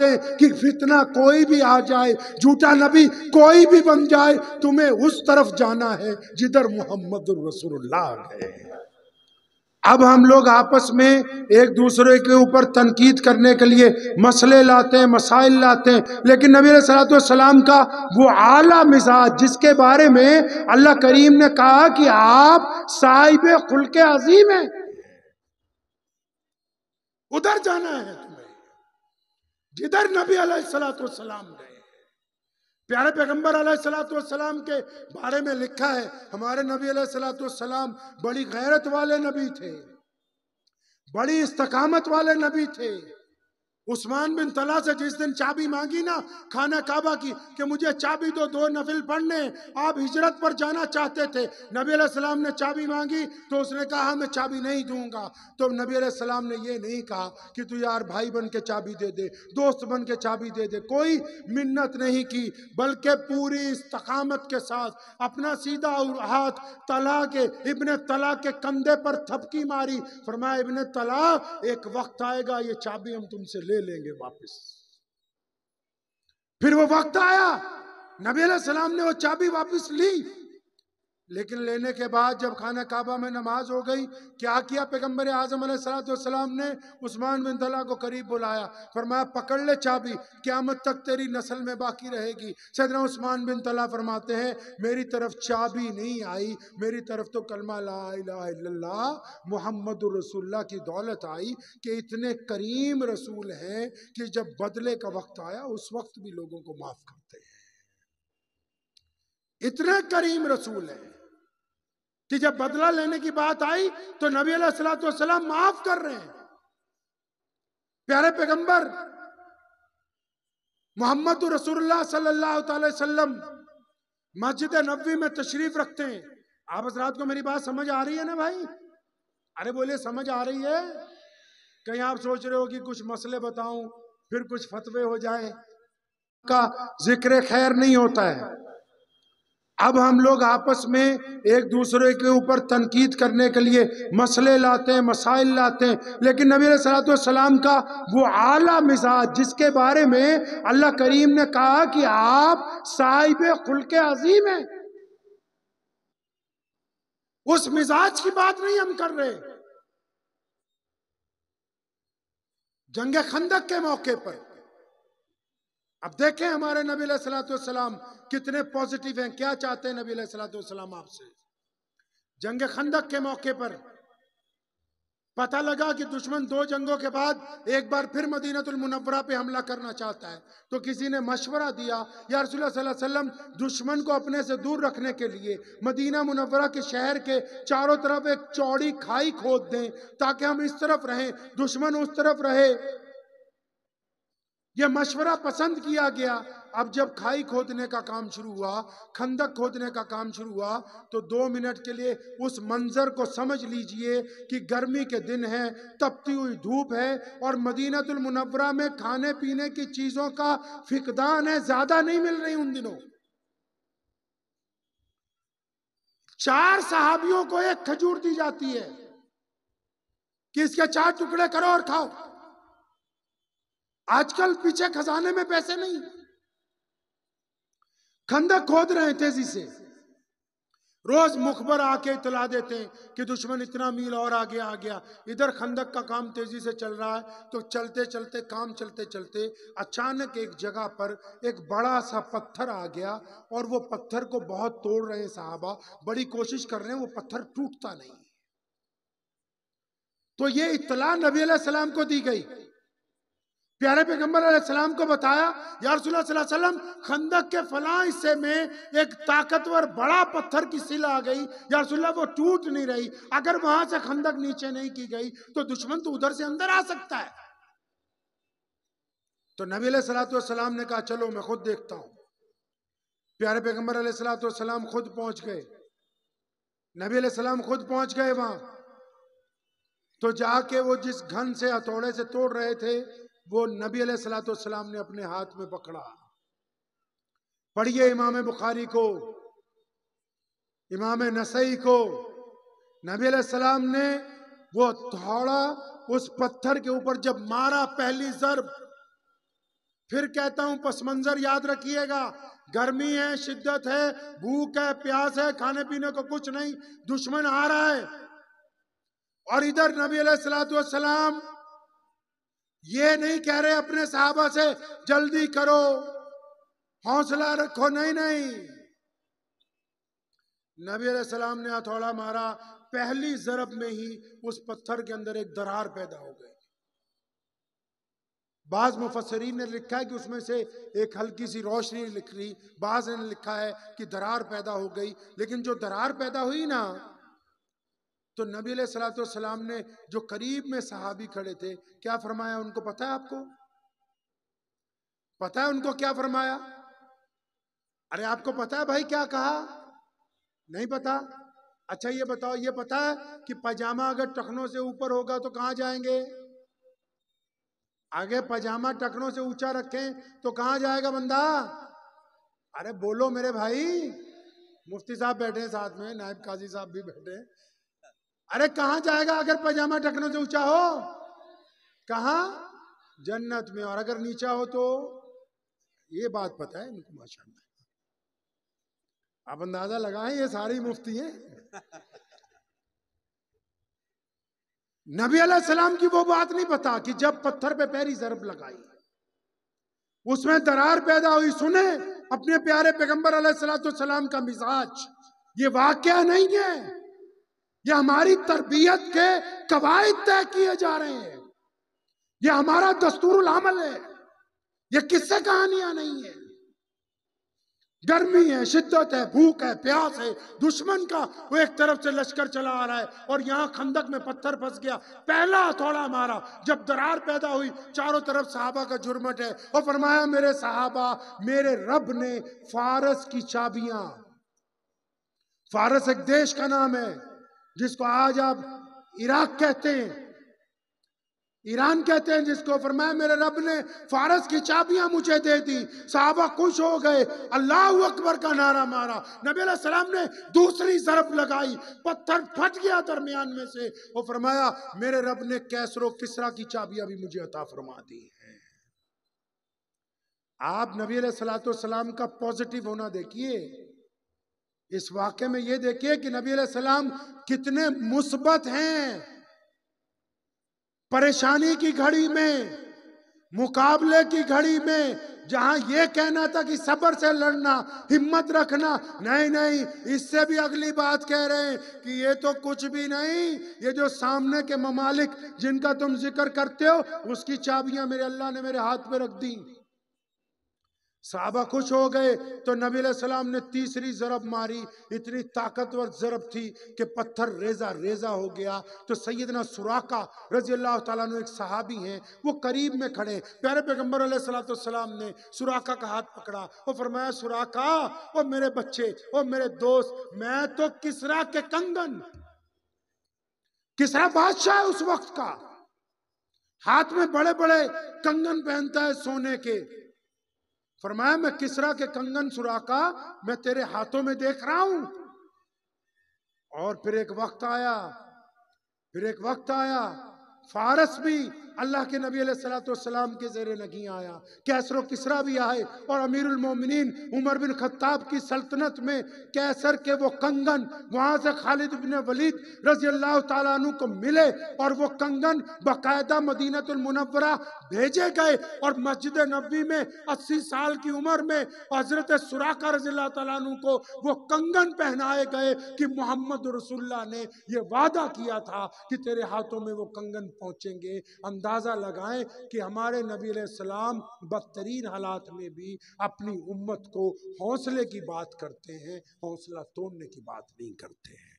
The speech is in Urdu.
چاہتے ہیں کہ فتنہ کوئی بھی آ جائے، جھوٹا نبی کوئی بھی بن جائے، تمہیں اس طرف جانا ہے جدھر محمد الرسول اللہ ہے۔ اب ہم لوگ آپس میں ایک دوسرے کے اوپر تنقید کرنے کے لیے مسئلے لاتے ہیں، مسائل لاتے ہیں، لیکن نبی علیہ الصلوۃ والسلام کا وہ اعلیٰ مزاج جس کے بارے میں اللہ کریم نے کہا کہ آپ صاحب خلق عظیم ہیں، ادھر جانا ہے تمہیں جدھر نبی علیہ الصلوۃ والسلام گئے۔ پیارے پیغمبر علیہ الصلوۃ والسلام کے بارے میں لکھا ہے، ہمارے نبی علیہ الصلوۃ والسلام بڑی غیرت والے نبی تھے، بڑی استقامت والے نبی تھے۔ عثمان بن طلحہ سے جس دن چابی مانگی نا خانہ کعبہ کی کہ مجھے چابی دو، 2 نفل پڑھنے، آپ ہجرت پر جانا چاہتے تھے، نبی علیہ السلام نے چابی مانگی تو اس نے کہا میں چابی نہیں دوں گا، تو نبی علیہ السلام نے یہ نہیں کہا کہ تو یار بھائی بن کے چابی دے دے، دوست بن کے چابی دے دے، کوئی منت نہیں کی، بلکہ پوری استقامت کے ساتھ اپنا سیدھا ہاتھ طلحہ کے ابن طلحہ کے کندھے پر تھپکی ماری، فرمایا ابن طلحہ ایک وقت آئے گا یہ چابی ہم تم سے لے لیں گے واپس۔ پھر وہ وقت آیا، نبی علیہ السلام نے وہ چابی واپس لی، لیکن لینے کے بعد جب خانہ کعبہ میں نماز ہو گئی، کیا کیا پیغمبر اعظم علیہ السلام نے؟ عثمان بن طلحہ کو قریب بلایا، فرمایا پکڑ لے چابی، قیامت تک تیری نسل میں باقی رہے گی۔ سیدنا عثمان بن طلحہ فرماتے ہیں میری طرف چابی نہیں آئی، میری طرف تو کلمہ لا الہ الا اللہ محمد الرسول اللہ کی دولت آئی کہ اتنے کریم رسول ہیں کہ جب بدلے کا وقت آیا اس وقت بھی لوگوں کو معاف کرتے ہیں۔ اتنے کریم رسول ہیں کہ جب بدلہ لینے کی بات آئی تو نبی علیہ الصلوۃ والسلام معاف کر رہے ہیں۔ پیارے پیغمبر محمد رسول اللہ صلی اللہ تعالی وسلم مسجد نبوی میں تشریف رکھتے ہیں۔ آپ حضرات کو میری بات سمجھ آ رہی ہے نا بھائی؟ ارے بولے سمجھ آ رہی ہے؟ کہیں آپ سوچ رہے ہو کہ کچھ مسئلے بتاؤں پھر کچھ فتوے ہو جائیں، کا ذکر خیر نہیں ہوتا ہے۔ اب ہم لوگ آپس میں ایک دوسرے کے اوپر تنقید کرنے کے لیے مسئلے لاتے ہیں، مسائل لاتے ہیں، لیکن نبی علیہ الصلوۃ والسلام کا وہ اعلیٰ مزاج جس کے بارے میں اللہ کریم نے کہا کہ آپ صاحب خلق عظیم ہیں، اس مزاج کی بات نہیں ہم کر رہے۔ جنگ خندق کے موقع پر اب دیکھیں ہمارے نبی علیہ الصلوۃ والسلام کتنے پوزیٹیو ہیں، کیا چاہتے ہیں نبی علیہ الصلوۃ والسلام آپ سے۔ جنگ خندق کے موقع پر پتہ لگا کہ دشمن 2 جنگوں کے بعد ایک بار پھر مدینہ المنورہ پہ حملہ کرنا چاہتا ہے، تو کسی نے مشورہ دیا یا رسول اللہ صلی اللہ علیہ وسلم دشمن کو اپنے سے دور رکھنے کے لیے مدینہ منورہ کے شہر کے چاروں طرف ایک چوڑی کھائی کھود دیں تاکہ ہم اس طرف رہیں دشمن اس طرف رہے۔ یہ مشورہ پسند کیا گیا۔ اب جب کھائی کھودنے کا کام شروع ہوا، خندق کھودنے کا کام شروع ہوا، تو 2 منٹ کے لیے اس منظر کو سمجھ لیجئے کہ گرمی کے دن ہے، تپتی ہوئی دھوپ ہے اور مدینہ المنورہ میں کھانے پینے کی چیزوں کا فقدان ہے، زیادہ نہیں مل رہی ان دنوں۔ 4 صحابیوں کو ایک کھجور دی جاتی ہے کہ اس کے 4 ٹکڑے کرو اور کھاؤ۔ آج کل پیچھے خزانے میں پیسے نہیں، خندق کھود رہے ہیں تیزی سے، روز مخبر آ کے اطلاع دیتے ہیں کہ دشمن اتنا میل اور آگے آ گیا، ادھر خندق کا کام تیزی سے چل رہا ہے۔ تو چلتے چلتے اچانک ایک جگہ پر ایک بڑا سا پتھر آ گیا اور وہ پتھر کو بہت توڑ رہے ہیں صحابہ، بڑی کوشش کر رہے ہیں، وہ پتھر ٹوٹتا نہیں۔ تو یہ اطلاع نبی علیہ السلام کو دی گئی، پیارے پیغمبر علیہ السلام کو بتایا یا رسول اللہ صلی اللہ علیہ وسلم خندق کے فلاں حصے میں ایک طاقتور بڑا پتھر کی سل آ گئی، یا رسول اللہ وہ ٹوٹ نہیں رہی، اگر وہاں سے خندق نیچے نہیں کی گئی تو دشمن تو ادھر سے اندر آ سکتا ہے۔ تو نبی علیہ السلام نے کہا چلو میں خود دیکھتا ہوں۔ پیارے پیغمبر علیہ السلام خود پہنچ گئے، نبی علیہ السلام خود پہنچ گئے وہاں، تو جا کے وہ جس گھن سے ہتھوڑے سے توڑ رہے تھے وہ نبی علیہ السلام نے اپنے ہاتھ میں پکڑا۔ پڑھیے امام بخاری کو، امام نسائی کو، نبی علیہ السلام نے وہ ہتھوڑا اس پتھر کے اوپر جب مارا، پہلی ضرب پھر کہتا ہوں پس منظر یاد رکھیے گا، گرمی ہے، شدت ہے، بھوک ہے، پیاس ہے، کھانے پینے کو کچھ نہیں، دشمن آ رہا ہے، اور ادھر نبی علیہ السلام یہ نہیں کہہ رہے اپنے صحابہ سے جلدی کرو، حوصلہ رکھو، نہیں نہیں، نبی علیہ السلام نے ہتھوڑا مارا، پہلی ضرب میں ہی اس پتھر کے اندر ایک درار پیدا ہو گئی۔ بعض مفسرین نے لکھا ہے کہ اس میں سے ایک ہلکی سی روشنی لکھ رہی، بعض نے لکھا ہے کہ درار پیدا ہو گئی، لیکن جو درار پیدا ہوئی نا، تو نبی علیہ السلام نے جو قریب میں صحابی کھڑے تھے، کیا فرمایا ان کو پتا ہے؟ آپ کو پتا ہے ان کو کیا فرمایا؟ ارے آپ کو پتا ہے بھائی کیا کہا؟ نہیں پتا؟ اچھا یہ بتاؤ، یہ پتا ہے کہ پاجامہ اگر ٹخنوں سے اوپر ہوگا تو کہاں جائیں گے؟ آگے پاجامہ ٹخنوں سے اونچا رکھیں تو کہاں جائے گا بندہ؟ ارے بولو میرے بھائی، مفتی صاحب بیٹھے ہیں ساتھ میں، نائب قاضی صاحب بھی بیٹھے ہیں، ارے کہاں جائے گا اگر پاجامہ ٹخنوں سے اونچا ہو؟ کہاں؟ جنت میں۔ اور اگر نیچا ہو تو؟ یہ بات پتا ہے ان کو ماشاءاللہ، آپ اندازہ لگائیں، یہ ساری مفتی ہیں۔ نبی علیہ السلام کی وہ بات نہیں پتا کہ جب پتھر پہ پہلی ضرب لگائی اس میں درار پیدا ہوئی۔ سنیں اپنے پیارے پیغمبر علیہ السلام کا مزاج، یہ واقعہ نہیں ہے، یہ ہماری تربیت کے قواعد طے کیے جا رہے ہیں، یہ ہمارا دستور العمل ہے، یہ قصے کہانیاں نہیں ہیں۔ گرمی ہے، شدت ہے، بھوک ہے، پیاس ہے، دشمن کا وہ ایک طرف سے لشکر چلا آ رہا ہے، اور یہاں خندق میں پتھر پھنس گیا، پہلا ہتھوڑا مارا، جب درار پیدا ہوئی چاروں طرف صحابہ کا جرمٹ ہے، اور فرمایا میرے صحابہ، میرے رب نے فارس کی چابیاں، فارس ایک دیش کا نام ہے جس کو آج آپ عراق کہتے ہیں، ایران کہتے ہیں جس کو، فرمایا میرے رب نے فارس کی چابیاں مجھے دے دی۔ صحابہ خوش ہو گئے، اللہ اکبر کا نعرہ مارا، نبی علیہ السلام نے دوسری ضرب لگائی، پتھر پھٹ گیا درمیان میں سے، اور فرمایا میرے رب نے کیسر و کسرا کی چابیاں بھی مجھے عطا فرما دی ہیں۔ آپ نبی علیہ السلام کا پوزیٹیو ہونا دیکھیے، اس واقعے میں یہ دیکھیے کہ نبی علیہ السلام کتنے مثبت ہیں۔ پریشانی کی گھڑی میں، مقابلے کی گھڑی میں، جہاں یہ کہنا تھا کہ صبر سے لڑنا، ہمت رکھنا، نہیں نہیں، اس سے بھی اگلی بات کہہ رہے ہیں کہ یہ تو کچھ بھی نہیں، یہ جو سامنے کے ممالک جن کا تم ذکر کرتے ہو اس کی چابیاں میرے اللہ نے میرے ہاتھ پہ رکھ دی۔ صحابہ خوش ہو گئے، تو نبی علیہ السلام نے تیسری ضرب ماری، اتنی طاقتور ضرب تھی کہ پتھر ریزہ ریزہ ہو گیا۔ تو سیدنا سراقہ رضی اللہ تعالیٰ عنہ ایک صحابی ہیں، وہ قریب میں کھڑے، پیارے پیغمبر علیہ السلام نے سراقہ کا ہاتھ پکڑا اور فرمایا سراقہ، او میرے بچے، او میرے دوست، میں تو کسریٰ کے کنگن، کسریٰ بادشاہ ہے اس وقت کا، ہاتھ میں بڑے بڑے کنگن پہنتا ہے سونے کے، فرمایا میں کسریٰ کے کنگن سراقہ میں تیرے ہاتھوں میں دیکھ رہا ہوں۔ اور پھر ایک وقت آیا، فارس بھی اللہ کے نبی علیہ السلام کے زیر نگیں آیا، کیسر و کسریٰ بھی آئے، اور امیر المومنین عمر بن خطاب کی سلطنت میں کیسر کے وہ کنگن وہاں سے خالد بن ولید رضی اللہ تعالیٰ عنہ کو ملے، اور وہ کنگن باقاعدہ مدینہ المنورہ بھیجے گئے، اور مسجد نبوی میں 80 سال کی عمر میں حضرت سراقہ رضی اللہ تعالیٰ عنہ کو وہ کنگن پہنائے گئے کہ محمد رسول اللہ نے یہ وعدہ کیا تھا کہ تیرے ہاتھوں میں وہ کنگن پہنچیں گے۔ اندازہ لگائیں کہ ہمارے نبی علیہ السلام بدترین حالات میں بھی اپنی امت کو حوصلے کی بات کرتے ہیں، حوصلہ توڑنے کی بات نہیں کرتے ہیں۔